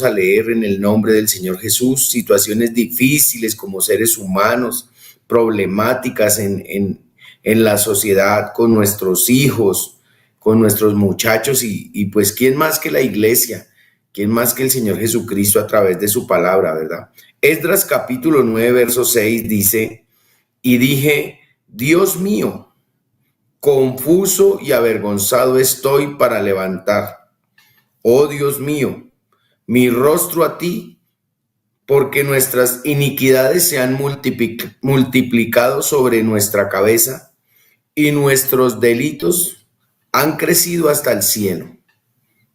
a leer en el nombre del Señor Jesús situaciones difíciles como seres humanos, problemáticas en la sociedad, con nuestros hijos, con nuestros muchachos y pues ¿quién más que la iglesia? ¿Quién más que el Señor Jesucristo a través de su palabra, verdad? Esdras capítulo 9, verso 6 dice, y dije, Dios mío, confuso y avergonzado estoy para levantar, oh Dios mío, mi rostro a ti, porque nuestras iniquidades se han multiplicado sobre nuestra cabeza y nuestros delitos han crecido hasta el cielo.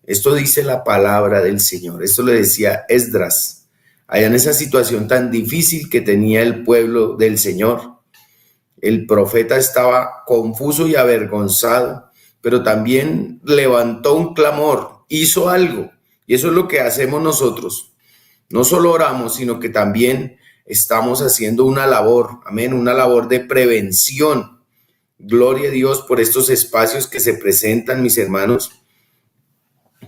Esto dice la palabra del Señor. Esto le decía Esdras, allá en esa situación tan difícil que tenía el pueblo del Señor. El profeta estaba confuso y avergonzado, pero también levantó un clamor, hizo algo. Y eso es lo que hacemos nosotros. No solo oramos, sino que también estamos haciendo una labor, amén, una labor de prevención. Gloria a Dios por estos espacios que se presentan, mis hermanos,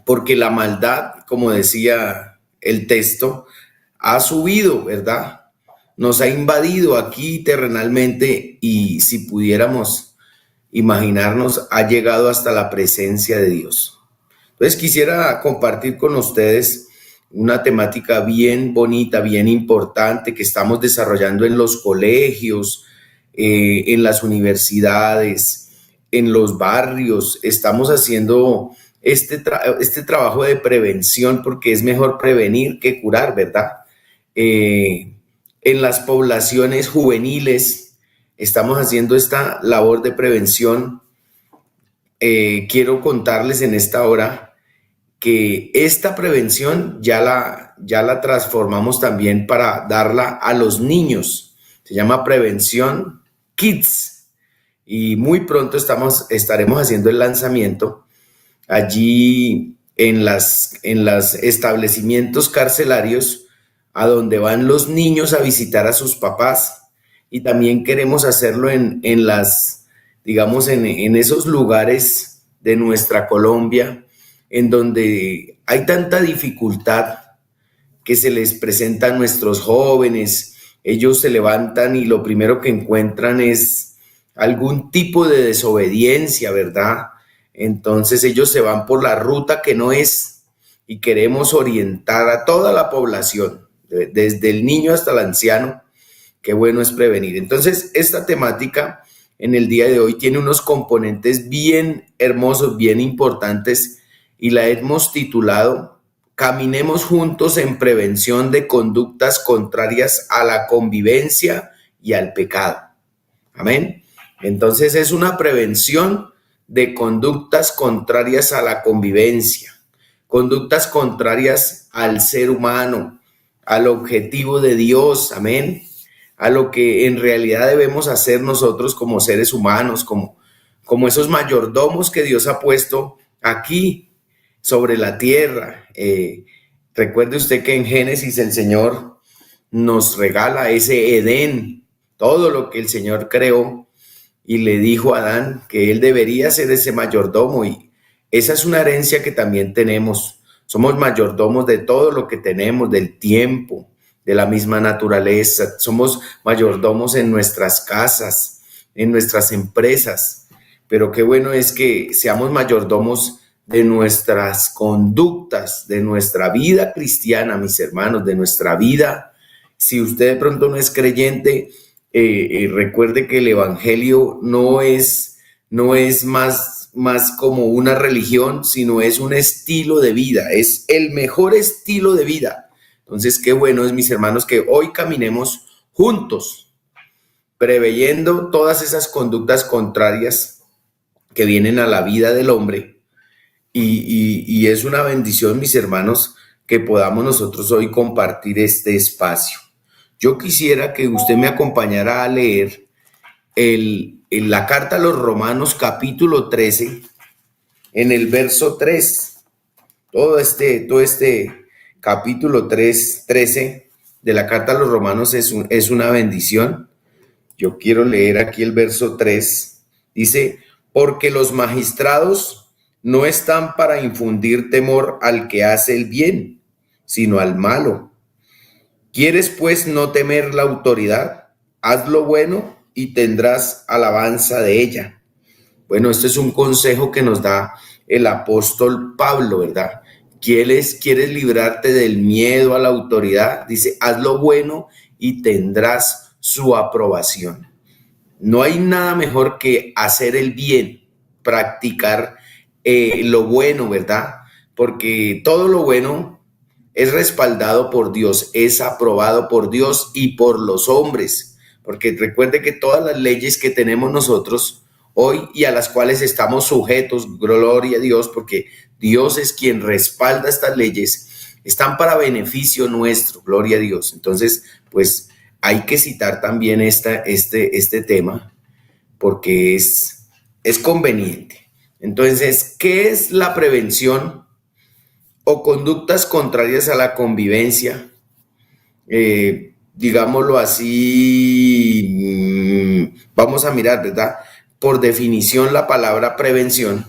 porque la maldad, como decía el texto, ha subido, ¿verdad? Nos ha invadido aquí terrenalmente y si pudiéramos imaginarnos, ha llegado hasta la presencia de Dios. Entonces quisiera compartir con ustedes una temática bien bonita, bien importante que estamos desarrollando en los colegios, en las universidades, en los barrios. Estamos haciendo este trabajo de prevención porque es mejor prevenir que curar, ¿verdad? En las poblaciones juveniles estamos haciendo esta labor de prevención. Quiero contarles en esta hora que esta prevención ya la transformamos también para darla a los niños. Se llama Prevención Kids y muy pronto estaremos haciendo el lanzamiento allí en los establecimientos carcelarios a donde van los niños a visitar a sus papás, y también queremos hacerlo en esos lugares de nuestra Colombia en donde hay tanta dificultad que se les presenta a nuestros jóvenes. Ellos se levantan y lo primero que encuentran es algún tipo de desobediencia, ¿verdad? Entonces ellos se van por la ruta que no es, y queremos orientar a toda la población, desde el niño hasta el anciano. Qué bueno es prevenir. Entonces esta temática en el día de hoy tiene unos componentes bien hermosos, bien importantes, y la hemos titulado Caminemos juntos en prevención de conductas contrarias a la convivencia y al pecado. Amén. Entonces es una prevención de conductas contrarias a la convivencia, conductas contrarias al ser humano, al objetivo de Dios, amén, a lo que en realidad debemos hacer nosotros como seres humanos, como esos mayordomos que Dios ha puesto aquí sobre la tierra. Recuerde usted que en Génesis el Señor nos regala ese Edén, todo lo que el Señor creó, y le dijo a Adán que él debería ser ese mayordomo, y esa es una herencia que también tenemos. Somos mayordomos de todo lo que tenemos, del tiempo, de la misma naturaleza. Somos mayordomos en nuestras casas, en nuestras empresas, pero qué bueno es que seamos mayordomos de nuestras conductas, de nuestra vida cristiana, mis hermanos, de nuestra vida. Si usted de pronto no es creyente, recuerde que el evangelio no es más como una religión, sino es un estilo de vida, es el mejor estilo de vida. Entonces, qué bueno es, mis hermanos, que hoy caminemos juntos, preveyendo todas esas conductas contrarias que vienen a la vida del hombre. Y es una bendición, mis hermanos, que podamos nosotros hoy compartir este espacio. Yo quisiera que usted me acompañara a leer en la carta a los Romanos capítulo 13, en el verso 3. Todo este capítulo 13 de la carta a los Romanos es una bendición. Yo quiero leer aquí el verso 3. Dice, porque los magistrados no están para infundir temor al que hace el bien, sino al malo. ¿Quieres pues no temer la autoridad? Haz lo bueno y tendrás alabanza de ella. Bueno, este es un consejo que nos da el apóstol Pablo, ¿verdad? ¿Quieres librarte del miedo a la autoridad? Dice, haz lo bueno y tendrás su aprobación. No hay nada mejor que hacer el bien, practicar lo bueno, ¿verdad? Porque todo lo bueno es respaldado por Dios, es aprobado por Dios y por los hombres. Porque recuerde que todas las leyes que tenemos nosotros hoy y a las cuales estamos sujetos, gloria a Dios, porque Dios es quien respalda estas leyes, están para beneficio nuestro, gloria a Dios. Entonces, pues hay que citar también este tema porque es conveniente. Entonces, ¿qué es la prevención o conductas contrarias a la convivencia? Digámoslo así, vamos a mirar, ¿verdad? Por definición, la palabra prevención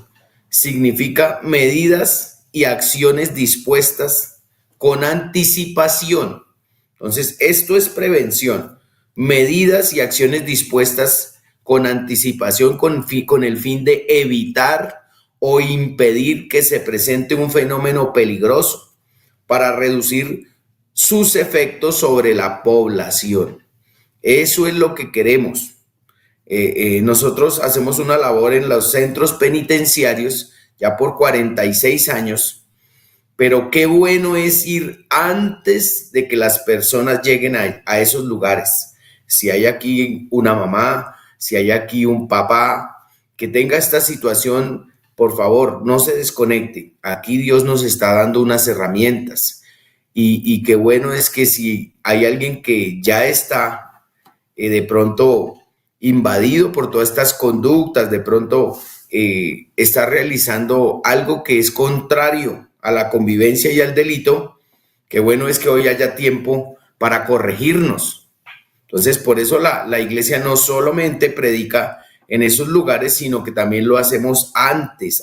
significa medidas y acciones dispuestas con anticipación. Entonces, esto es prevención, medidas y acciones dispuestas con anticipación con el fin de evitar o impedir que se presente un fenómeno peligroso para reducir sus efectos sobre la población. Eso es lo que queremos. Nosotros hacemos una labor en los centros penitenciarios ya por 46 años, pero qué bueno es ir antes de que las personas lleguen a esos lugares. Si hay aquí una mamá, si hay aquí un papá que tenga esta situación, por favor, no se desconecte. Aquí Dios nos está dando unas herramientas. Y qué bueno es que si hay alguien que ya está de pronto invadido por todas estas conductas, de pronto está realizando algo que es contrario a la convivencia y al delito, qué bueno es que hoy haya tiempo para corregirnos. Entonces, por eso la iglesia no solamente predica en esos lugares, sino que también lo hacemos antes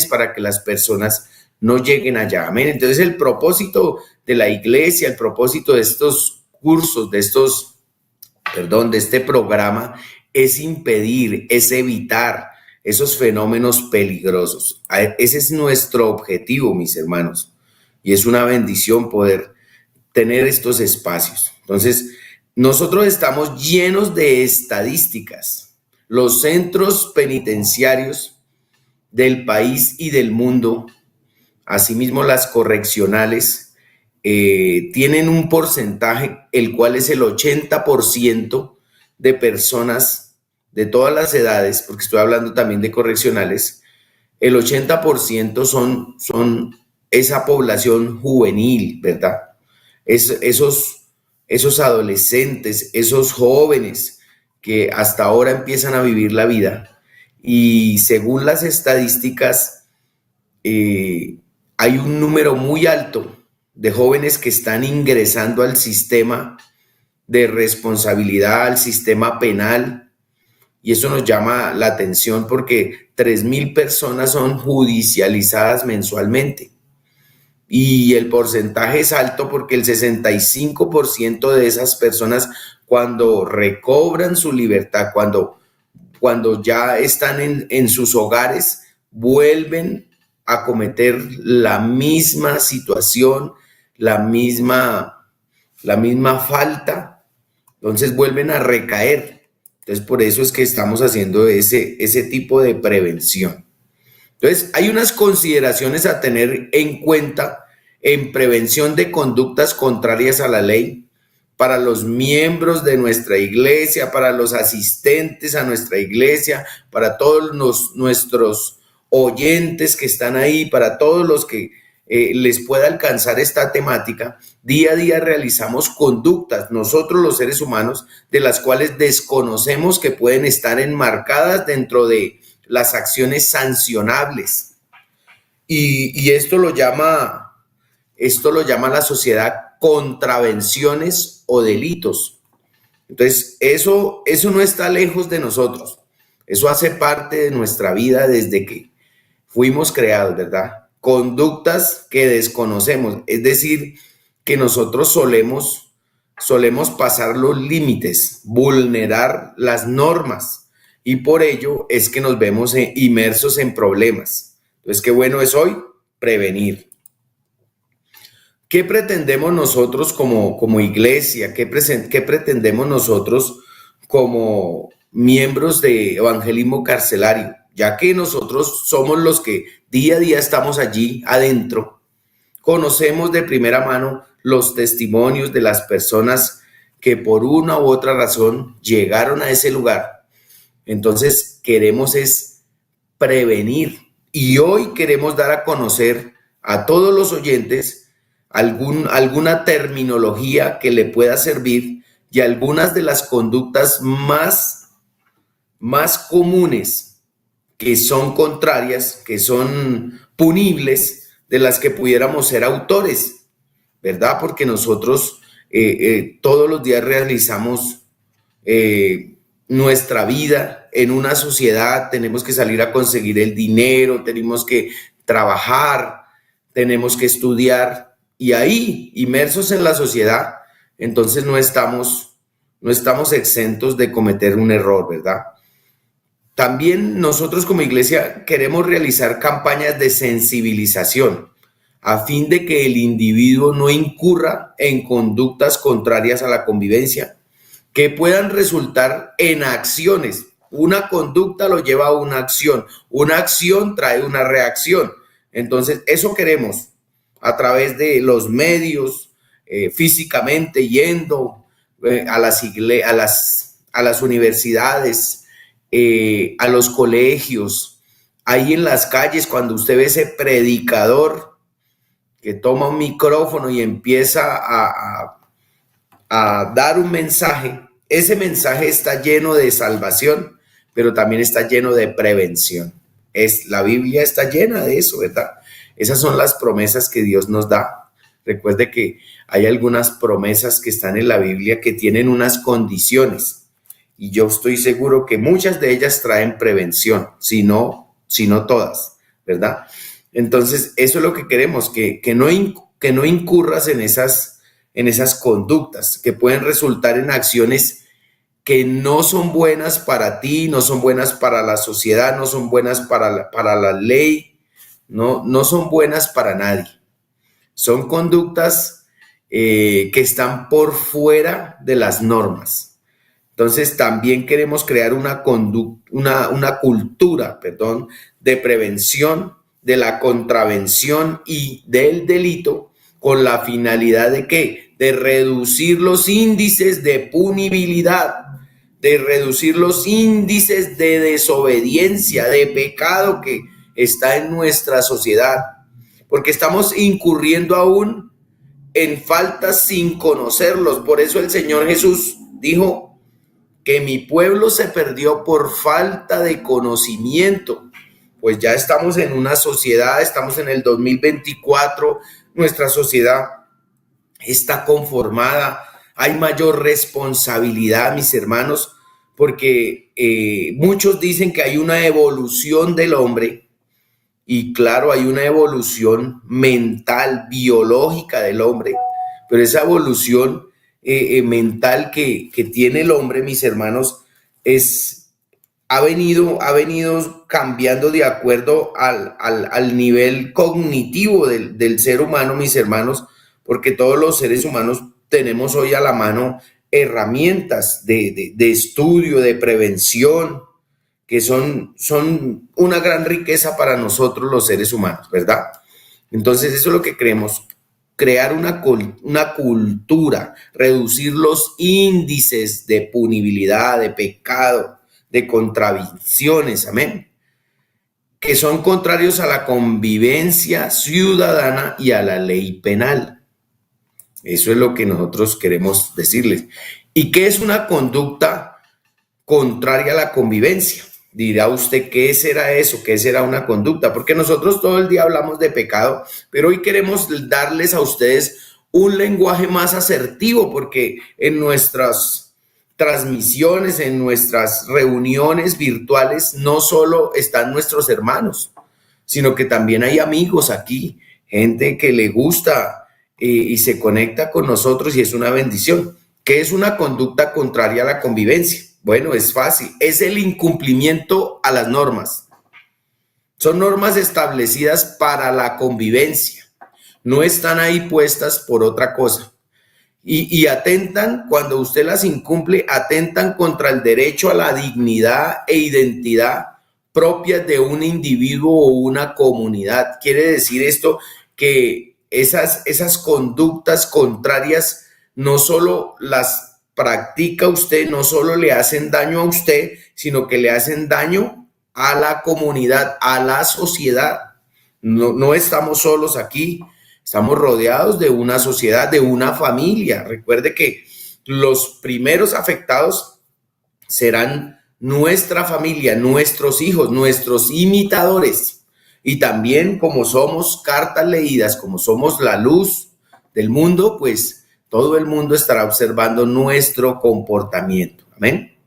para que las personas no lleguen allá. Amén. Entonces, el propósito de la iglesia, el propósito de estos cursos, de este programa, es impedir, es evitar esos fenómenos peligrosos. Ese es nuestro objetivo, mis hermanos. Y es una bendición poder tener estos espacios. Entonces, nosotros estamos llenos de estadísticas. Los centros penitenciarios del país y del mundo, asimismo las correccionales, tienen un porcentaje, el cual es el 80% de personas de todas las edades, porque estoy hablando también de correccionales, el 80% son esa población juvenil, ¿verdad? Esos adolescentes, esos jóvenes que hasta ahora empiezan a vivir la vida. Y según las estadísticas, hay un número muy alto de jóvenes que están ingresando al sistema de responsabilidad, al sistema penal, y eso nos llama la atención porque 3.000 personas son judicializadas mensualmente. Y el porcentaje es alto porque el 65% de esas personas, cuando recobran su libertad, cuando ya están en sus hogares, vuelven a cometer la misma situación, la misma falta, entonces vuelven a recaer. Entonces por eso es que estamos haciendo ese tipo de prevención. Entonces hay unas consideraciones a tener en cuenta en prevención de conductas contrarias a la ley para los miembros de nuestra iglesia, para los asistentes a nuestra iglesia, para todos nuestros oyentes que están ahí, para todos los que les pueda alcanzar esta temática. Día a día realizamos conductas, nosotros los seres humanos, de las cuales desconocemos que pueden estar enmarcadas dentro de las acciones sancionables. Y esto lo llama la sociedad contravenciones o delitos. Entonces, eso no está lejos de nosotros. Eso hace parte de nuestra vida desde que fuimos creados, ¿verdad? Conductas que desconocemos. Es decir, que nosotros solemos pasar los límites, vulnerar las normas, y por ello es que nos vemos inmersos en problemas. Entonces, qué bueno es hoy prevenir. ¿Qué pretendemos nosotros como iglesia? ¿Qué pretendemos nosotros como miembros de evangelismo carcelario? Ya que nosotros somos los que día a día estamos allí adentro, conocemos de primera mano los testimonios de las personas que por una u otra razón llegaron a ese lugar. Entonces queremos es prevenir, y hoy queremos dar a conocer a todos los oyentes alguna terminología que le pueda servir y algunas de las conductas más comunes que son contrarias, que son punibles, de las que pudiéramos ser autores, ¿verdad? Porque nosotros todos los días realizamos nuestra vida en una sociedad, tenemos que salir a conseguir el dinero, tenemos que trabajar, tenemos que estudiar, y ahí, inmersos en la sociedad, entonces no estamos exentos de cometer un error, ¿verdad? También nosotros como iglesia queremos realizar campañas de sensibilización a fin de que el individuo no incurra en conductas contrarias a la convivencia que puedan resultar en acciones. Una conducta lo lleva a una acción trae una reacción. Entonces, eso queremos a través de los medios, físicamente yendo a las universidades, a los colegios, ahí en las calles, cuando usted ve ese predicador que toma un micrófono y empieza a dar un mensaje, ese mensaje está lleno de salvación, pero también está lleno de prevención. La Biblia está llena de eso, ¿verdad? Esas son las promesas que Dios nos da. Recuerde que hay algunas promesas que están en la Biblia que tienen unas condiciones, y yo estoy seguro que muchas de ellas traen prevención, si no todas, ¿verdad? Entonces, eso es lo que queremos, que no incurras en esas conductas que pueden resultar en acciones que no son buenas para ti, no son buenas para la sociedad, no son buenas para la ley, no son buenas para nadie. Son conductas que están por fuera de las normas. Entonces, también queremos crear una cultura, de prevención de la contravención y del delito, con la finalidad de ¿qué? De reducir los índices de punibilidad, de reducir los índices de desobediencia, de pecado que está en nuestra sociedad, porque estamos incurriendo aún en faltas sin conocerlos. Por eso el Señor Jesús dijo que mi pueblo se perdió por falta de conocimiento. Pues ya estamos en una sociedad, estamos en el 2024, nuestra sociedad está conformada, hay mayor responsabilidad, mis hermanos, porque muchos dicen que hay una evolución del hombre, y claro, hay una evolución mental, biológica del hombre, pero esa evolución mental que tiene el hombre, mis hermanos, ha venido cambiando de acuerdo al nivel cognitivo del ser humano, mis hermanos, porque todos los seres humanos tenemos hoy a la mano herramientas de estudio, de prevención, que son una gran riqueza para nosotros los seres humanos, ¿verdad? Entonces, eso es lo que queremos, crear una cultura, reducir los índices de punibilidad, de pecado, de contravenciones, amén, que son contrarios a la convivencia ciudadana y a la ley penal. Eso es lo que nosotros queremos decirles. ¿Y qué es una conducta contraria a la convivencia? Dirá usted, ¿qué será eso? ¿Qué será una conducta? Porque nosotros todo el día hablamos de pecado, pero hoy queremos darles a ustedes un lenguaje más asertivo, porque en nuestras transmisiones, en nuestras reuniones virtuales, no solo están nuestros hermanos, sino que también hay amigos aquí, gente que le gusta y se conecta con nosotros y es una bendición. ¿Qué es una conducta contraria a la convivencia? Bueno, es fácil, es el incumplimiento a las normas. Son normas establecidas para la convivencia, no están ahí puestas por otra cosa. Y atentan, cuando usted las incumple, atentan contra el derecho a la dignidad e identidad propias de un individuo o una comunidad. Quiere decir esto que esas conductas contrarias no solo las practica usted, no solo le hacen daño a usted, sino que le hacen daño a la comunidad, a la sociedad. No estamos solos aquí. Estamos rodeados de una sociedad, de una familia. Recuerde que los primeros afectados serán nuestra familia, nuestros hijos, nuestros imitadores. Y también como somos cartas leídas, como somos la luz del mundo, pues todo el mundo estará observando nuestro comportamiento. Amén.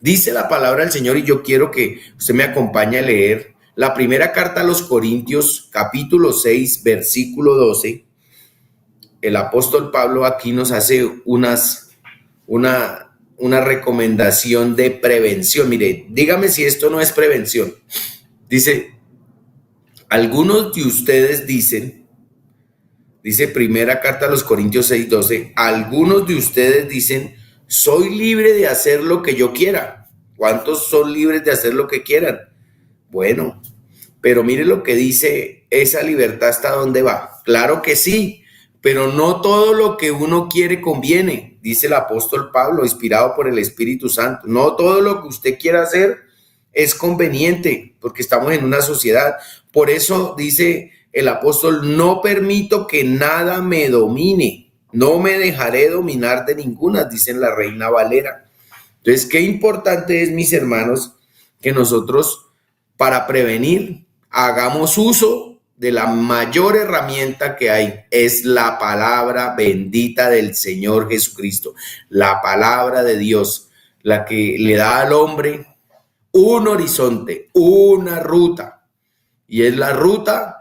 Dice la palabra del Señor y yo quiero que usted me acompañe a leer la primera carta a los Corintios, capítulo 6, versículo 12. El apóstol Pablo aquí nos hace una recomendación de prevención. Mire, dígame si esto no es prevención. Dice, algunos de ustedes dicen, dice primera carta a los Corintios 6, 12, algunos de ustedes dicen, soy libre de hacer lo que yo quiera. ¿Cuántos son libres de hacer lo que quieran? Bueno, pero mire lo que dice, esa libertad ¿hasta dónde va? Claro que sí, pero no todo lo que uno quiere conviene, dice el apóstol Pablo, inspirado por el Espíritu Santo. No todo lo que usted quiera hacer es conveniente, porque estamos en una sociedad. Por eso dice el apóstol, no permito que nada me domine, no me dejaré dominar de ninguna, dice en la Reina Valera. Entonces, qué importante es, mis hermanos, que nosotros, para prevenir, hagamos uso de la mayor herramienta que hay, es la palabra bendita del Señor Jesucristo, la palabra de Dios, la que le da al hombre un horizonte, una ruta, y es la ruta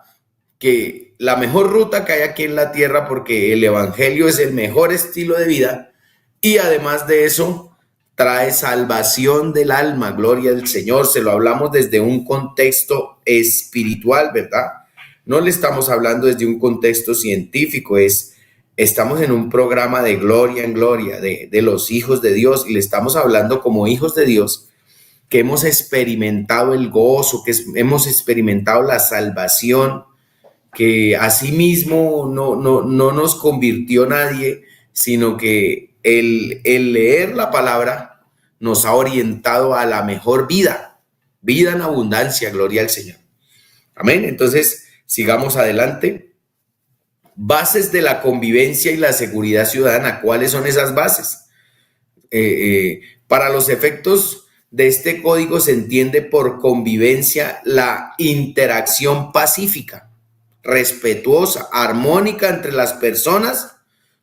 la mejor ruta que hay aquí en la tierra, porque el evangelio es el mejor estilo de vida y además de eso trae salvación del alma, gloria al Señor. Se lo hablamos desde un contexto espiritual, ¿verdad? No le estamos hablando desde un contexto científico, estamos en un programa de gloria en gloria, de los hijos de Dios, y le estamos hablando como hijos de Dios, que hemos experimentado el gozo, que hemos experimentado la salvación, que asimismo no nos convirtió nadie, sino que el leer la palabra nos ha orientado a la mejor vida en abundancia, gloria al Señor. Amén. Entonces, sigamos adelante. Bases de la convivencia y la seguridad ciudadana. ¿Cuáles son esas bases? Para los efectos de este código se entiende por convivencia la interacción pacífica, respetuosa, armónica entre las personas,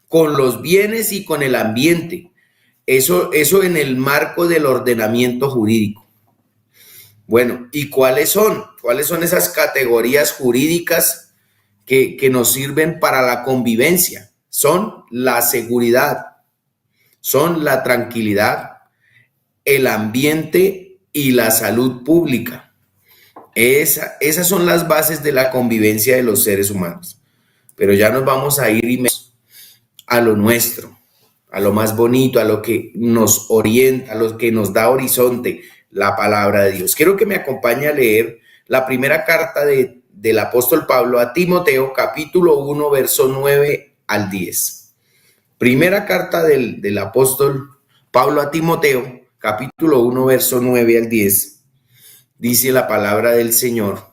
con los bienes y con el ambiente. Eso en el marco del ordenamiento jurídico. Bueno, ¿y cuáles son? ¿Cuáles son esas categorías jurídicas que nos sirven para la convivencia? Son la seguridad, son la tranquilidad, el ambiente y la salud pública. Esas son las bases de la convivencia de los seres humanos. Pero ya nos vamos a ir a lo nuestro, a lo más bonito, a lo que nos orienta, a lo que nos da horizonte, la palabra de Dios. Quiero que me acompañe a leer la primera carta del apóstol Pablo a Timoteo, capítulo 1, verso 9 al 10. Primera carta del apóstol Pablo a Timoteo, capítulo 1, verso 9 al 10. Dice la palabra del Señor,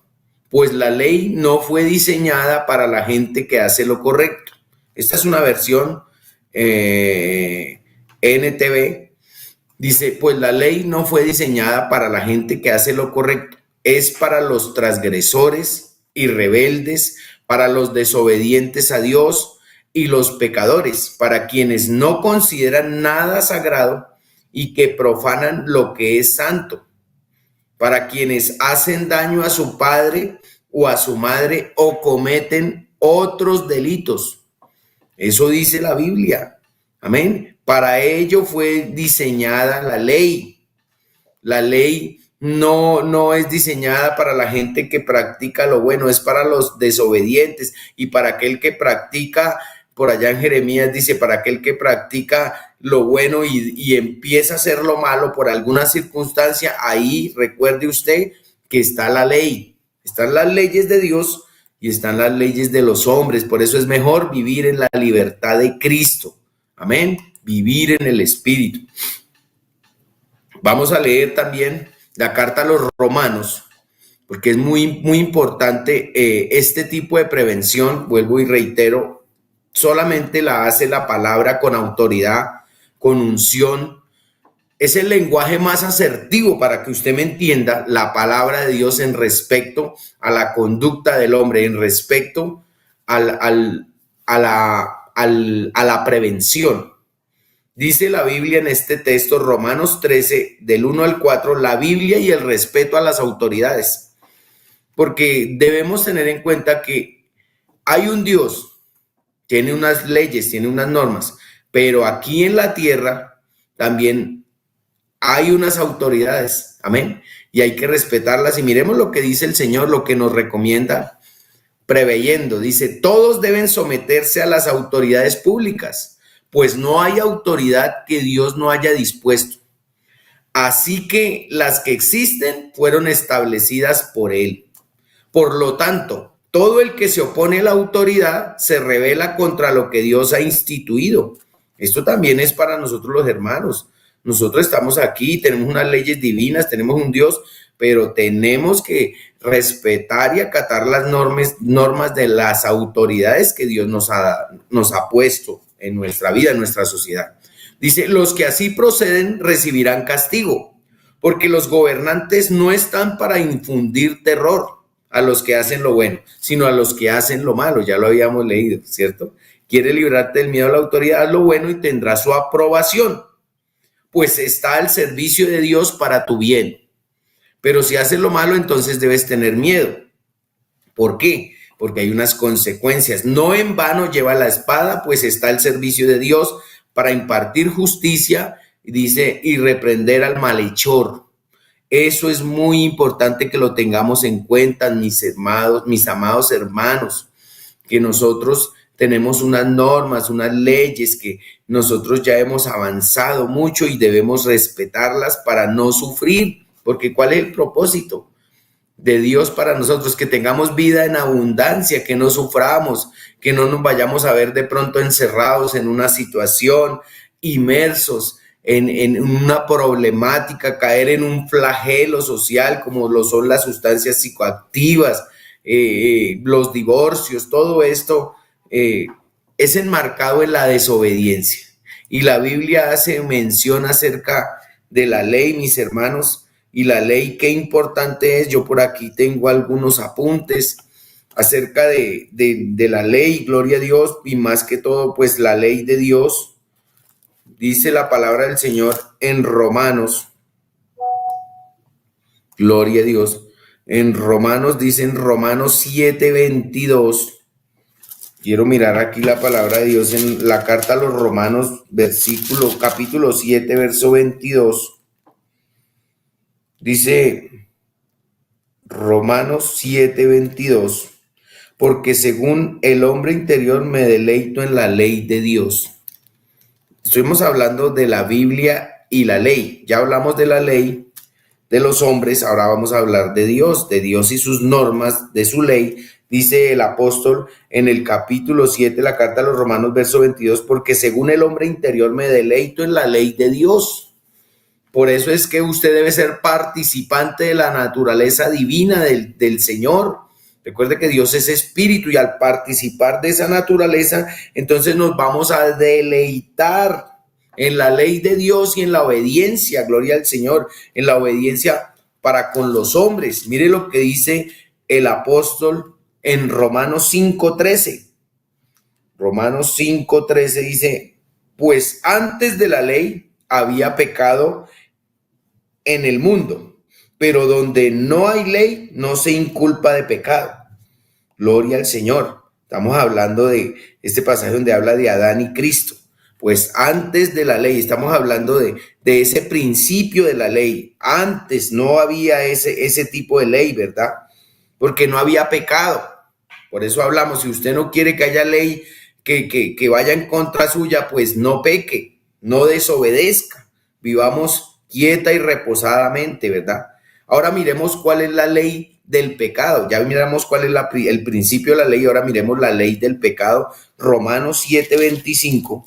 pues la ley no fue diseñada para la gente que hace lo correcto. Esta es una versión NTV. Dice, pues la ley no fue diseñada para la gente que hace lo correcto. Es para los transgresores y rebeldes, para los desobedientes a Dios y los pecadores, para quienes no consideran nada sagrado y que profanan lo que es santo, para quienes hacen daño a su padre o a su madre o cometen otros delitos. Eso dice la Biblia. Amén. Para ello fue diseñada la ley. La ley no es diseñada para la gente que practica lo bueno, es para los desobedientes y para aquel que practica, por allá en Jeremías dice, para aquel que practica lo bueno y empieza a hacer lo malo por alguna circunstancia, ahí recuerde usted que está la ley, están las leyes de Dios y están las leyes de los hombres. Por eso es mejor vivir en la libertad de Cristo. Amén. Vivir en el Espíritu. Vamos a leer también la carta a los romanos, porque es muy importante este tipo de prevención, vuelvo y reitero, solamente la hace la palabra con autoridad, con unción. Es el lenguaje más asertivo para que usted me entienda la palabra de Dios en respecto a la conducta del hombre, en respecto a la prevención. Dice la Biblia en este texto, Romanos 13, del 1 al 4, la Biblia y el respeto a las autoridades. Porque debemos tener en cuenta que hay un Dios, tiene unas leyes, tiene unas normas, pero aquí en la tierra también hay unas autoridades, amén, y hay que respetarlas. Y miremos lo que dice el Señor, lo que nos recomienda, preveyendo, dice, todos deben someterse a las autoridades públicas, pues no hay autoridad que Dios no haya dispuesto. Así que las que existen fueron establecidas por Él. Por lo tanto, todo el que se opone a la autoridad se rebela contra lo que Dios ha instituido. Esto también es para nosotros los hermanos. Nosotros estamos aquí, tenemos unas leyes divinas, tenemos un Dios, pero tenemos que respetar y acatar las normas de las autoridades que Dios nos ha puesto en nuestra vida, en nuestra sociedad. Dice, los que así proceden recibirán castigo, porque los gobernantes no están para infundir terror a los que hacen lo bueno, sino a los que hacen lo malo. Ya lo habíamos leído, ¿cierto? Quiere librarte del miedo a la autoridad, haz lo bueno y tendrá su aprobación, pues está al servicio de Dios para tu bien. Pero si haces lo malo, entonces debes tener miedo. ¿Por qué? Porque hay unas consecuencias. No en vano lleva la espada, pues está al servicio de Dios para impartir justicia, dice, y reprender al malhechor. Eso es muy importante que lo tengamos en cuenta, mis amados hermanos, que nosotros tenemos unas normas, unas leyes que nosotros ya hemos avanzado mucho y debemos respetarlas para no sufrir, porque ¿cuál es el propósito de Dios para nosotros? Que tengamos vida en abundancia, que no suframos, que no nos vayamos a ver de pronto encerrados en una situación, inmersos en una problemática, caer en un flagelo social como lo son las sustancias psicoactivas, los divorcios, todo esto es enmarcado en la desobediencia. Y la Biblia hace mención acerca de la ley, mis hermanos, y la ley, qué importante es. Yo por aquí tengo algunos apuntes acerca de la ley, gloria a Dios, y más que todo, pues la ley de Dios. Dice la palabra del Señor en Romanos, gloria a Dios, en Romanos, dice en Romanos 7:22. Quiero mirar aquí la palabra de Dios en la carta a los Romanos, capítulo 7, verso 22. Dice Romanos 7:22, porque según el hombre interior me deleito en la ley de Dios. Estuvimos hablando de la Biblia y la ley. Ya hablamos de la ley de los hombres, ahora vamos a hablar de Dios y sus normas, de su ley. Dice el apóstol en el capítulo 7, la carta a los Romanos, verso 22, porque según el hombre interior me deleito en la ley de Dios. Por eso es que usted debe ser participante de la naturaleza divina del Señor. Recuerde que Dios es espíritu y al participar de esa naturaleza, entonces nos vamos a deleitar en la ley de Dios y en la obediencia, gloria al Señor, en la obediencia para con los hombres. Mire lo que dice el apóstol en Romanos 5:13. Romanos 5:13 dice, pues antes de la ley había pecado en el mundo, pero donde no hay ley no se inculpa de pecado. Gloria al Señor. Estamos hablando de este pasaje donde habla de Adán y Cristo. Pues antes de la ley, estamos hablando de ese principio de la ley. Antes no había ese tipo de ley, ¿verdad? Porque no había pecado. Por eso hablamos, si usted no quiere que haya ley que vaya en contra suya, pues no peque, no desobedezca. Vivamos quieta y reposadamente, ¿verdad? Ahora miremos cuál es la ley del pecado. Ya miramos cuál es el principio de la ley. Ahora miremos la ley del pecado. Romanos 7:25.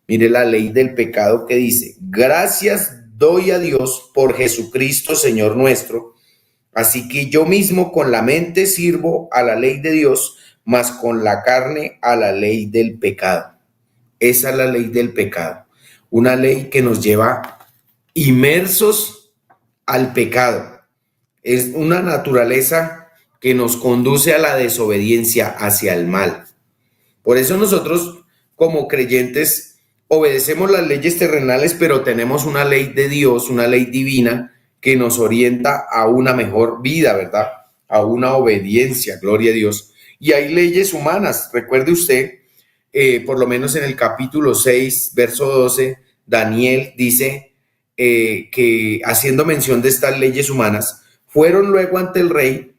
Mire la ley del pecado que dice: gracias doy a Dios por Jesucristo, Señor nuestro. Así que yo mismo con la mente sirvo a la ley de Dios, mas con la carne a la ley del pecado. Esa es la ley del pecado. Una ley que nos lleva inmersos al pecado. Es una naturaleza que nos conduce a la desobediencia, hacia el mal. Por eso nosotros, como creyentes, obedecemos las leyes terrenales, pero tenemos una ley de Dios, una ley divina que nos orienta a una mejor vida, ¿verdad? A una obediencia, gloria a Dios. Y hay leyes humanas. Recuerde usted, por lo menos en el capítulo 6, verso 12, Daniel dice que, haciendo mención de estas leyes humanas, fueron luego ante el rey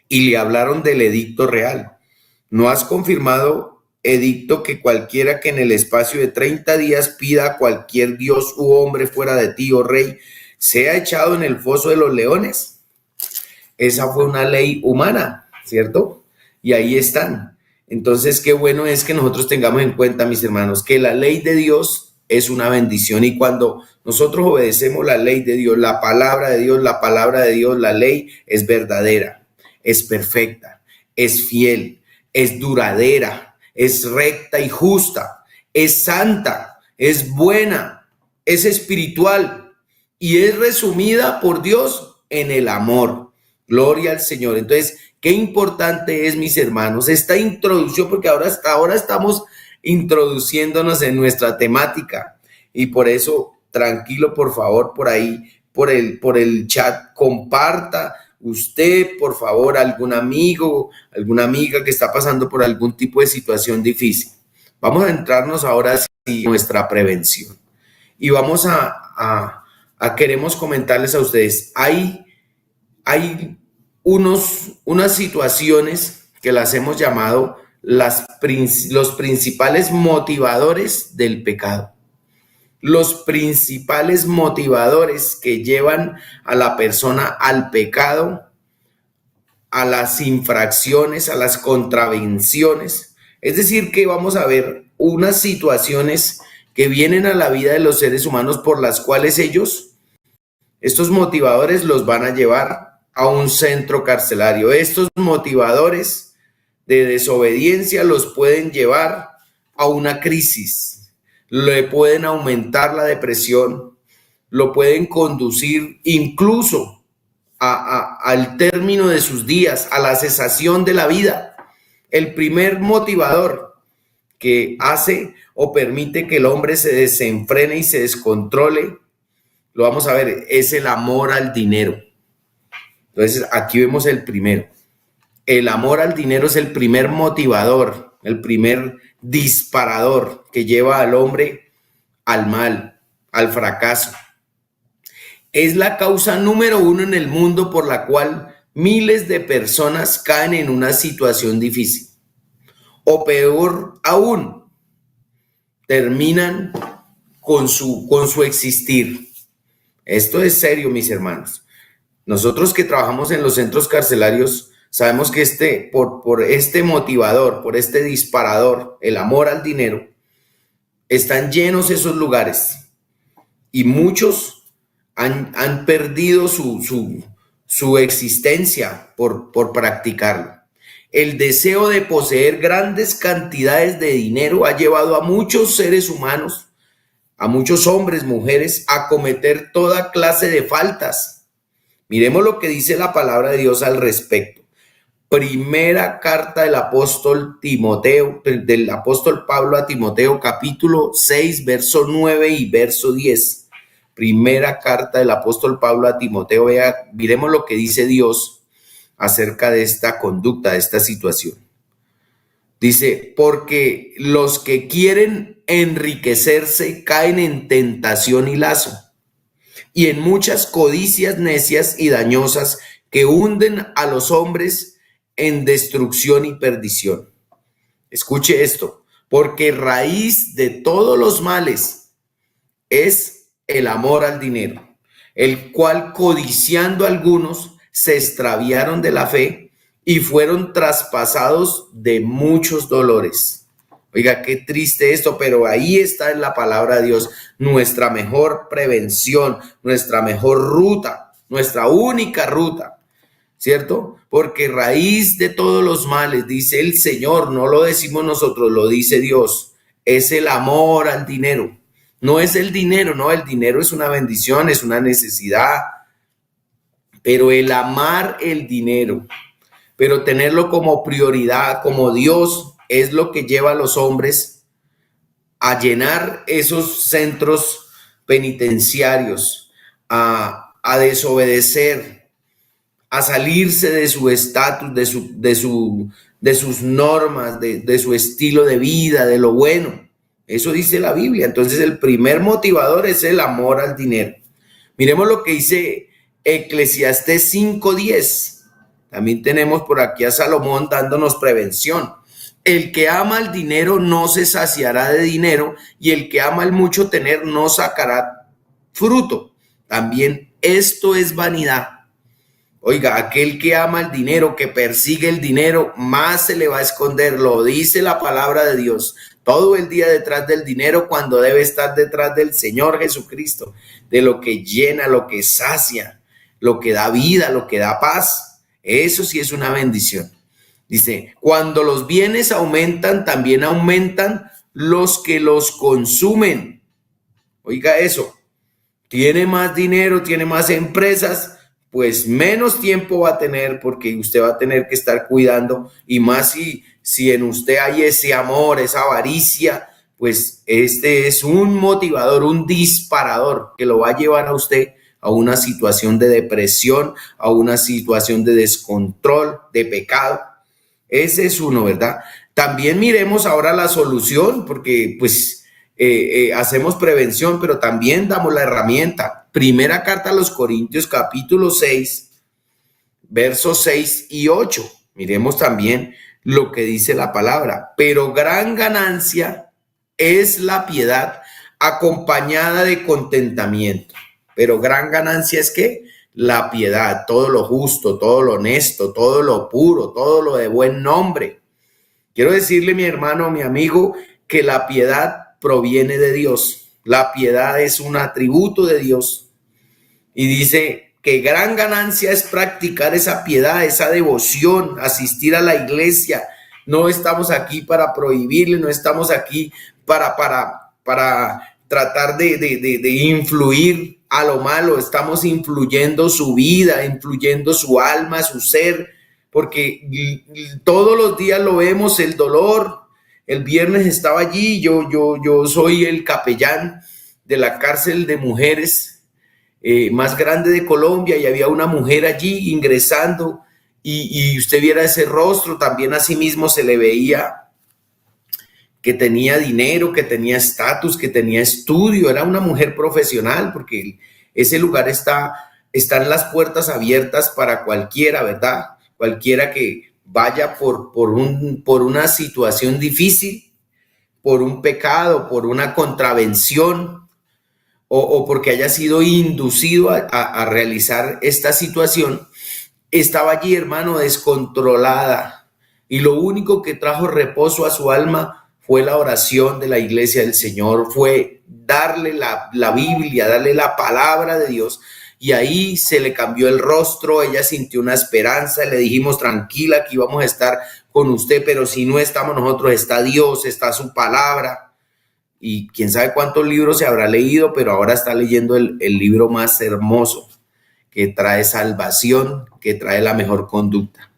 y le hablaron del edicto real. ¿No has confirmado, edicto, que cualquiera que en el espacio de 30 días pida a cualquier dios u hombre fuera de ti, oh rey, sea echado en el foso de los leones? Esa fue una ley humana, ¿cierto? Y ahí están. Entonces, qué bueno es que nosotros tengamos en cuenta, mis hermanos, que la ley de Dios es una bendición, y cuando nosotros obedecemos la ley de Dios, la palabra de Dios, la ley es verdadera, es perfecta, es fiel, es duradera, es recta y justa, es santa, es buena, es espiritual y es resumida por Dios en el amor. Gloria al Señor. Entonces, qué importante es, mis hermanos, esta introducción, porque hasta ahora estamos introduciéndonos en nuestra temática, y por eso, tranquilo, por favor, por ahí, por el chat, comparta usted, por favor, algún amigo, alguna amiga que está pasando por algún tipo de situación difícil. Vamos a entrarnos ahora sí en nuestra prevención, y vamos queremos comentarles a ustedes, hay unas situaciones que las hemos llamado los principales motivadores del pecado. Los principales motivadores que llevan a la persona al pecado, a las infracciones, a las contravenciones. Es decir, que vamos a ver unas situaciones que vienen a la vida de los seres humanos por las cuales estos motivadores los van a llevar a un centro carcelario. Estos motivadores de desobediencia los pueden llevar a una crisis, le pueden aumentar la depresión, lo pueden conducir incluso al término de sus días, a la cesación de la vida. El primer motivador que hace o permite que el hombre se desenfrene y se descontrole, lo vamos a ver, es el amor al dinero. Entonces, aquí vemos el primero. El amor al dinero es el primer motivador, el primer disparador que lleva al hombre al mal, al fracaso. Es la causa número uno en el mundo por la cual miles de personas caen en una situación difícil. O peor aún, terminan con su existir. Esto es serio, mis hermanos. Nosotros que trabajamos en los centros carcelarios sabemos que por este motivador, por este disparador, el amor al dinero, están llenos esos lugares, y muchos han perdido su existencia por practicarlo. El deseo de poseer grandes cantidades de dinero ha llevado a muchos seres humanos, a muchos hombres, mujeres, a cometer toda clase de faltas. Miremos lo que dice la palabra de Dios al respecto. Primera carta del apóstol Pablo a Timoteo, capítulo 6, verso 9 y verso 10. Primera carta del apóstol Pablo a Timoteo. Miremos lo que dice Dios acerca de esta conducta, de esta situación. Dice, porque los que quieren enriquecerse caen en tentación y lazo, y en muchas codicias necias y dañosas que hunden a los hombres en destrucción y perdición. Escuche esto, porque raíz de todos los males es el amor al dinero, el cual codiciando algunos se extraviaron de la fe y fueron traspasados de muchos dolores. Oiga, qué triste esto, pero ahí está en la palabra de Dios nuestra mejor prevención, nuestra mejor ruta, nuestra única ruta, ¿cierto? Porque raíz de todos los males, dice el Señor, no lo decimos nosotros, lo dice Dios, es el amor al dinero. No es el dinero, no, el dinero es una bendición, es una necesidad, pero el amar el dinero, pero tenerlo como prioridad, como Dios, es lo que lleva a los hombres a llenar esos centros penitenciarios, a desobedecer, a salirse de su estatus, de sus normas, de su estilo de vida, de lo bueno. Eso dice la Biblia. Entonces el primer motivador es el amor al dinero. Miremos lo que dice Eclesiastés 5:10. También tenemos por aquí a Salomón dándonos prevención. El que ama el dinero no se saciará de dinero, y el que ama el mucho tener no sacará fruto. También esto es vanidad. Oiga, aquel que ama el dinero, que persigue el dinero, más se le va a esconder. Lo dice la palabra de Dios. Todo el día detrás del dinero, cuando debe estar detrás del Señor Jesucristo, de lo que llena, lo que sacia, lo que da vida, lo que da paz. Eso sí es una bendición. Dice, cuando los bienes aumentan, también aumentan los que los consumen. Oiga eso, tiene más dinero, tiene más empresas, pues menos tiempo va a tener, porque usted va a tener que estar cuidando, y más si en usted hay ese amor, esa avaricia, pues este es un motivador, un disparador que lo va a llevar a usted a una situación de depresión, a una situación de descontrol, de pecado. Ese es uno, ¿verdad? También miremos ahora la solución, porque pues hacemos prevención, pero también damos la herramienta. Primera carta a los Corintios, capítulo 6, versos 6 y 8. Miremos también lo que dice la palabra. Pero gran ganancia es la piedad acompañada de contentamiento. Pero gran ganancia es que la piedad, todo lo justo, todo lo honesto, todo lo puro, todo lo de buen nombre. Quiero decirle, mi hermano, mi amigo, que la piedad proviene de Dios. La piedad es un atributo de Dios. Y dice que gran ganancia es practicar esa piedad, esa devoción, asistir a la iglesia. No estamos aquí para prohibirle, no estamos aquí para tratar de influir a lo malo. Estamos influyendo su vida, influyendo su alma, su ser, porque todos los días lo vemos, el dolor. El viernes estaba allí, yo soy el capellán de la cárcel de mujeres más grande de Colombia, y había una mujer allí ingresando, y usted viera ese rostro, también así mismo se le veía que tenía dinero, que tenía estatus, que tenía estudio, era una mujer profesional, porque ese lugar están las puertas abiertas para cualquiera, ¿verdad? Cualquiera que vaya por una situación difícil, por un pecado, por una contravención, o porque haya sido inducido a realizar esta situación, estaba allí, hermano, descontrolada, y lo único que trajo reposo a su alma fue la oración de la iglesia del Señor, fue darle la Biblia, darle la palabra de Dios, y ahí se le cambió el rostro. Ella sintió una esperanza, le dijimos, tranquila, aquí vamos a estar con usted, pero si no estamos nosotros, está Dios, está su palabra. Y quién sabe cuántos libros se habrá leído, pero ahora está leyendo el libro más hermoso, que trae salvación, que trae la mejor conducta.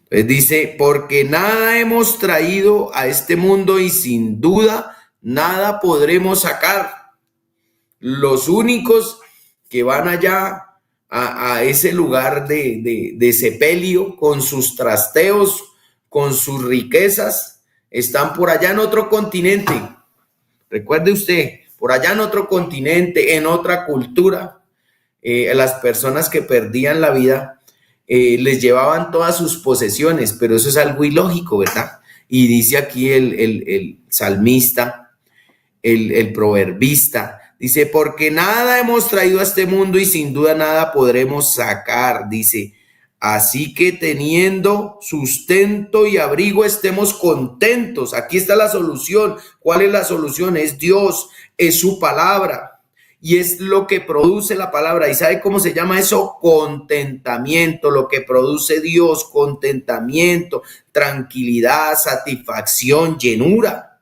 Entonces dice, porque nada hemos traído a este mundo y sin duda nada podremos sacar. Los únicos que van allá a ese lugar de sepelio, con sus trasteos, con sus riquezas, están por allá en otro continente. Recuerde usted, por allá en otro continente, en otra cultura, las personas que perdían la vida les llevaban todas sus posesiones, pero eso es algo ilógico, ¿verdad? Y dice aquí el salmista, el proverbista, dice, porque nada hemos traído a este mundo y sin duda nada podremos sacar, dice, así que teniendo sustento y abrigo estemos contentos. Aquí está la solución. ¿Cuál es la solución? Es Dios, es su palabra y es lo que produce la palabra. ¿Y sabe cómo se llama eso? Contentamiento, lo que produce Dios, contentamiento, tranquilidad, satisfacción, llenura.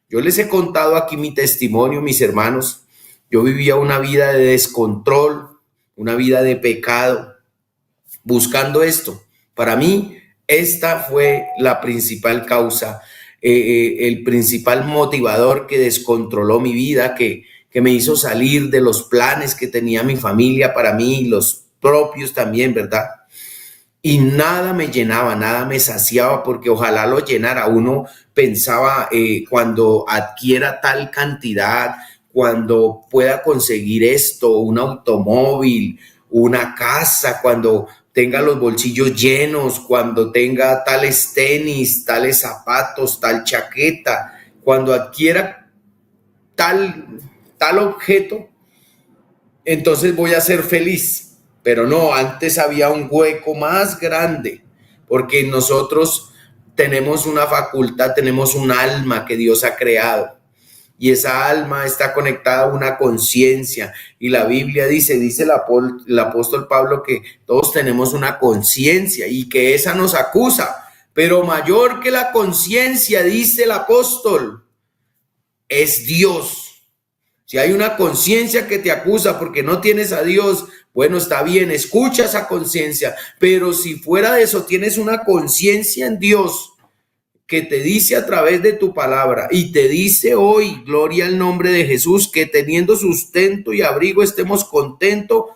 Yo les he contado aquí mi testimonio, mis hermanos. Yo vivía una vida de descontrol, una vida de pecado, buscando esto. Para mí, esta fue la principal causa, el principal motivador que descontroló mi vida, que me hizo salir de los planes que tenía mi familia para mí, los propios también, ¿verdad? Y nada me llenaba, nada me saciaba, porque ojalá lo llenara. Uno pensaba cuando adquiera tal cantidad, cuando pueda conseguir esto, un automóvil, una casa, cuando tenga los bolsillos llenos, cuando tenga tales tenis, tales zapatos, tal chaqueta, cuando adquiera tal objeto, entonces voy a ser feliz. Pero no, antes había un hueco más grande, porque nosotros tenemos una facultad, tenemos un alma que Dios ha creado. Y esa alma está conectada a una conciencia. Y la Biblia dice el apóstol Pablo, que todos tenemos una conciencia y que esa nos acusa. Pero mayor que la conciencia, dice el apóstol, es Dios. Si hay una conciencia que te acusa porque no tienes a Dios, bueno, está bien, escucha esa conciencia. Pero si fuera de eso tienes una conciencia en Dios, que te dice a través de tu palabra y te dice hoy, gloria al nombre de Jesús, que teniendo sustento y abrigo estemos contentos,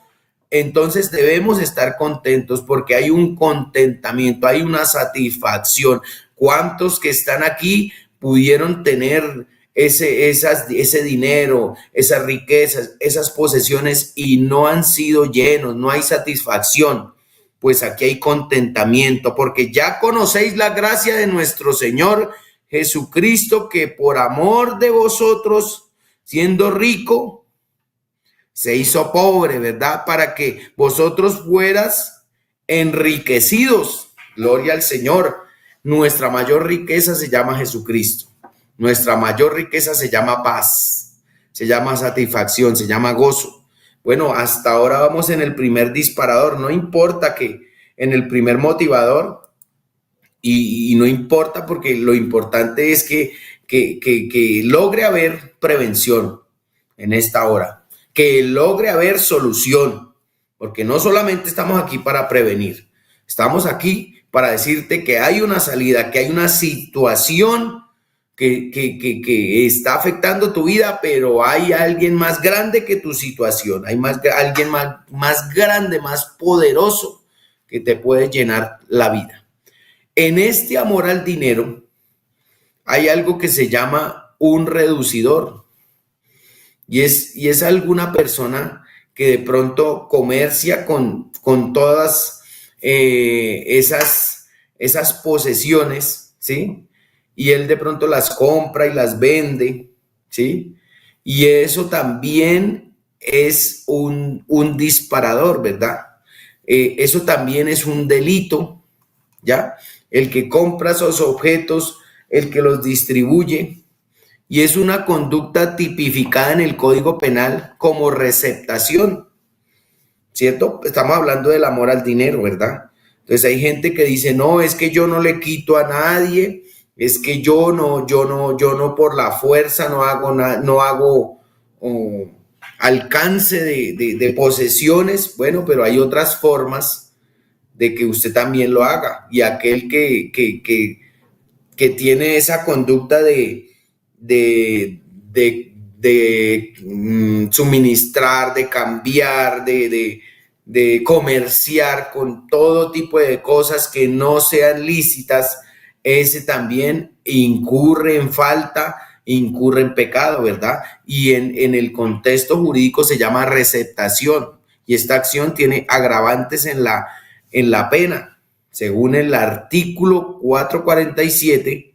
entonces debemos estar contentos porque hay un contentamiento, hay una satisfacción. ¿Cuántos que están aquí pudieron tener ese dinero, esas riquezas, esas posesiones y no han sido llenos, no hay satisfacción? Pues aquí hay contentamiento, porque ya conocéis la gracia de nuestro Señor Jesucristo, que por amor de vosotros, siendo rico, se hizo pobre, ¿verdad? Para que vosotros fueras enriquecidos. Gloria al Señor. Nuestra mayor riqueza se llama Jesucristo. Nuestra mayor riqueza se llama paz, se llama satisfacción, se llama gozo. Bueno, hasta ahora vamos en el primer disparador. No importa que en el primer motivador, y no importa, porque lo importante es que logre haber prevención en esta hora, que logre haber solución, porque no solamente estamos aquí para prevenir, estamos aquí para decirte que hay una salida, que hay una situación que está afectando tu vida, pero hay alguien más grande que tu situación, hay alguien más grande, más poderoso, que te puede llenar la vida. En este amor al dinero hay algo que se llama un reducidor, y es alguna persona que de pronto comercia con todas esas posesiones, ¿sí? Y él de pronto las compra y las vende, ¿sí? Y eso también es un disparador, ¿verdad? Eso también es un delito, ¿ya? El que compra esos objetos, el que los distribuye, y es una conducta tipificada en el Código Penal como receptación, ¿cierto? Estamos hablando del amor al dinero, ¿verdad? Entonces hay gente que dice, no, es que yo no le quito a nadie, es que yo no por la fuerza no hago alcance de posesiones. Bueno, pero hay otras formas de que usted también lo haga. Y aquel que tiene esa conducta de suministrar, de cambiar, de comerciar con todo tipo de cosas que no sean lícitas, ese también incurre en falta, incurre en pecado, ¿verdad? Y en el contexto jurídico se llama receptación, y esta acción tiene agravantes en la pena, según el artículo 447,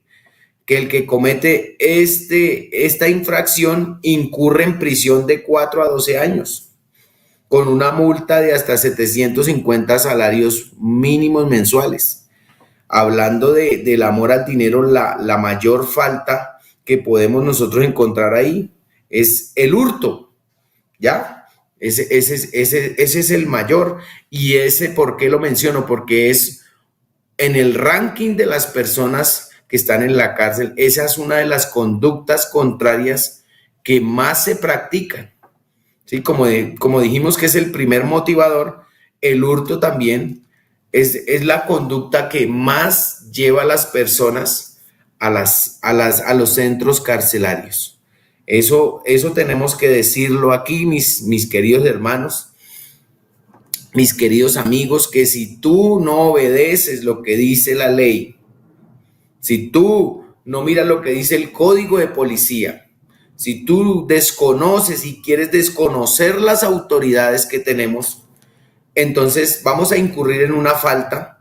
que el que comete esta infracción incurre en prisión de 4 a 12 años, con una multa de hasta 750 salarios mínimos mensuales. Hablando del amor al dinero, la mayor falta que podemos nosotros encontrar ahí es el hurto, ¿ya? Ese es el mayor. Y ese, ¿por qué lo menciono? Porque es en el ranking de las personas que están en la cárcel, esa es una de las conductas contrarias que más se practican. ¿Sí? Como dijimos que es el primer motivador, el hurto también es la conducta que más lleva a las personas a los centros carcelarios. Eso tenemos que decirlo aquí, mis queridos hermanos, mis queridos amigos, que si tú no obedeces lo que dice la ley, si tú no miras lo que dice el código de policía, si tú desconoces y quieres desconocer las autoridades que tenemos, entonces vamos a incurrir en una falta,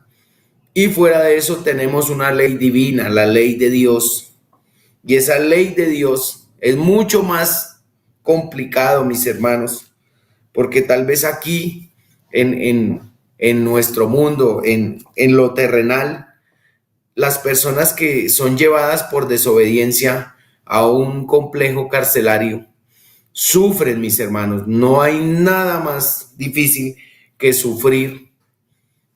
y fuera de eso tenemos una ley divina, la ley de Dios. Y esa ley de Dios es mucho más complicado, mis hermanos, porque tal vez aquí en nuestro mundo, en lo terrenal, las personas que son llevadas por desobediencia a un complejo carcelario sufren, mis hermanos. No hay nada más difícil que sufrir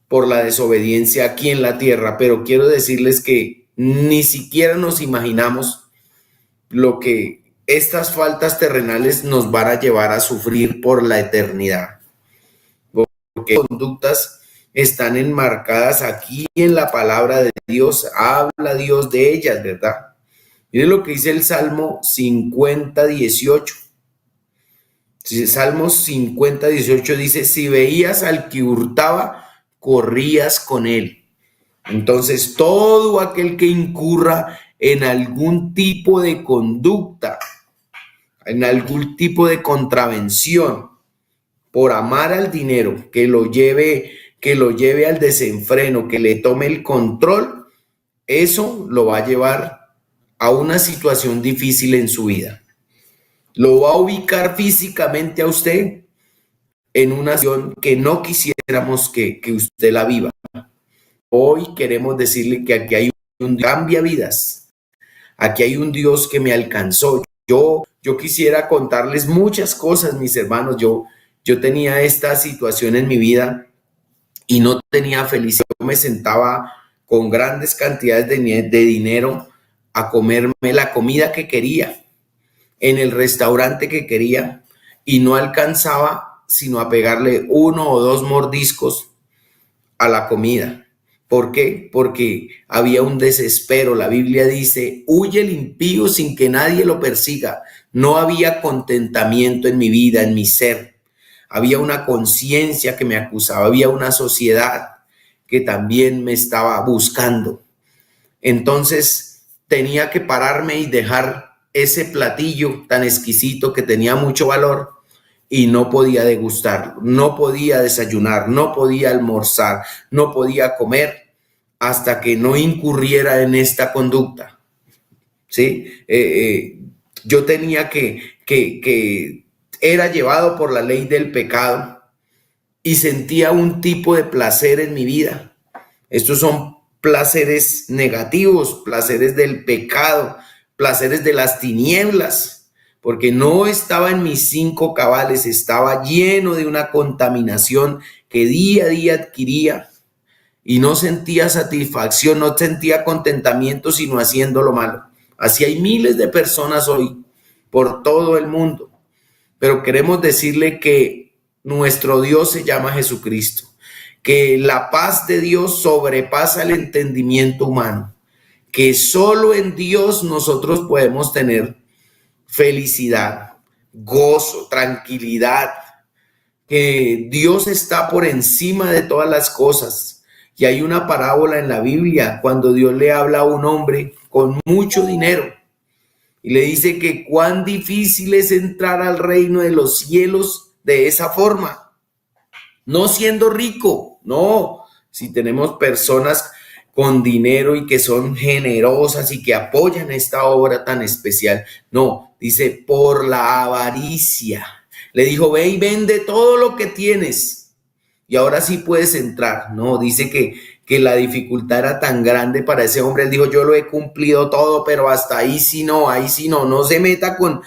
por la desobediencia aquí en la tierra, pero quiero decirles que ni siquiera nos imaginamos lo que estas faltas terrenales nos van a llevar a sufrir por la eternidad, porque conductas están enmarcadas aquí en la palabra de Dios, habla Dios de ellas, ¿verdad? Miren lo que dice el Salmo 50:18. Salmos 50:18 dice: si veías al que hurtaba, corrías con él. Entonces, todo aquel que incurra en algún tipo de conducta, en algún tipo de contravención, por amar al dinero, que lo lleve al desenfreno, que le tome el control, eso lo va a llevar a una situación difícil en su vida. Lo va a ubicar físicamente a usted en una situación que no quisiéramos que usted la viva. Hoy queremos decirle que aquí hay un cambia vidas. Aquí hay un Dios que me alcanzó. Yo quisiera contarles muchas cosas, mis hermanos. Yo tenía esta situación en mi vida y no tenía felicidad. Yo me sentaba con grandes cantidades de dinero a comerme la comida que quería, en el restaurante que quería, y no alcanzaba sino a pegarle 1 o 2 mordiscos a la comida. ¿Por qué? Porque había un desespero. La Biblia dice: huye el impío sin que nadie lo persiga. No había contentamiento en mi vida, en mi ser. Había una conciencia que me acusaba, había una sociedad que también me estaba buscando. Entonces tenía que pararme y dejar ese platillo tan exquisito que tenía mucho valor, y no podía degustarlo, no podía desayunar, no podía almorzar, no podía comer hasta que no incurriera en esta conducta. ¿Sí? Yo tenía que era llevado por la ley del pecado y sentía un tipo de placer en mi vida. Estos son placeres negativos, placeres del pecado, placeres de las tinieblas, porque no estaba en mis 5 cabales, estaba lleno de una contaminación que día a día adquiría, y no sentía satisfacción, no sentía contentamiento, sino haciendo lo malo. Así hay miles de personas hoy por todo el mundo, pero queremos decirle que nuestro Dios se llama Jesucristo, que la paz de Dios sobrepasa el entendimiento humano, que solo en Dios nosotros podemos tener felicidad, gozo, tranquilidad, que Dios está por encima de todas las cosas, Y hay una parábola en la Biblia cuando Dios le habla a un hombre con mucho dinero y le dice que cuán difícil es entrar al reino de los cielos de esa forma. No siendo rico, no. Si tenemos personas con dinero y que son generosas y que apoyan esta obra tan especial, no, dice por la avaricia. Le dijo, ve y vende todo lo que tienes y ahora sí puedes entrar. No, dice que la dificultad era tan grande para ese hombre. Él dijo, yo lo he cumplido todo, pero hasta ahí sí no, no se meta con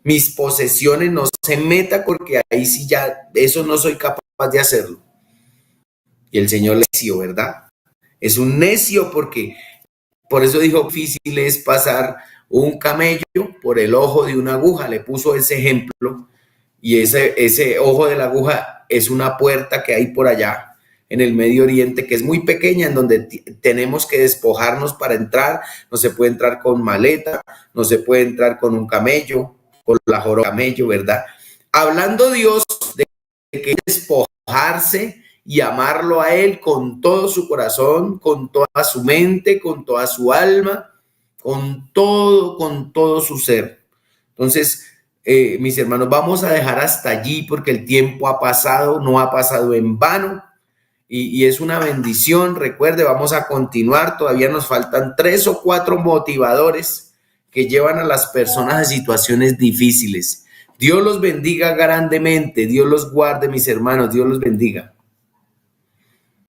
mis posesiones, no se meta porque ahí sí ya, eso no soy capaz de hacerlo. Y el Señor le necio, ¿verdad? Es un necio porque, por eso dijo, difícil es pasar un camello por el ojo de una aguja. Le puso ese ejemplo y ese ojo de la aguja es una puerta que hay por allá en el Medio Oriente que es muy pequeña, en donde tenemos que despojarnos para entrar. No se puede entrar con maleta, no se puede entrar con un camello, con la joroba camello, ¿verdad? Hablando Dios de que despojarse y amarlo a Él con todo su corazón, con toda su mente, con toda su alma, con todo su ser. Entonces, mis hermanos, vamos a dejar hasta allí porque el tiempo ha pasado, no ha pasado en vano y es una bendición. Recuerde, vamos a continuar, todavía nos faltan 3 o 4 motivadores que llevan a las personas a situaciones difíciles. Dios los bendiga grandemente, Dios los guarde, mis hermanos, Dios los bendiga.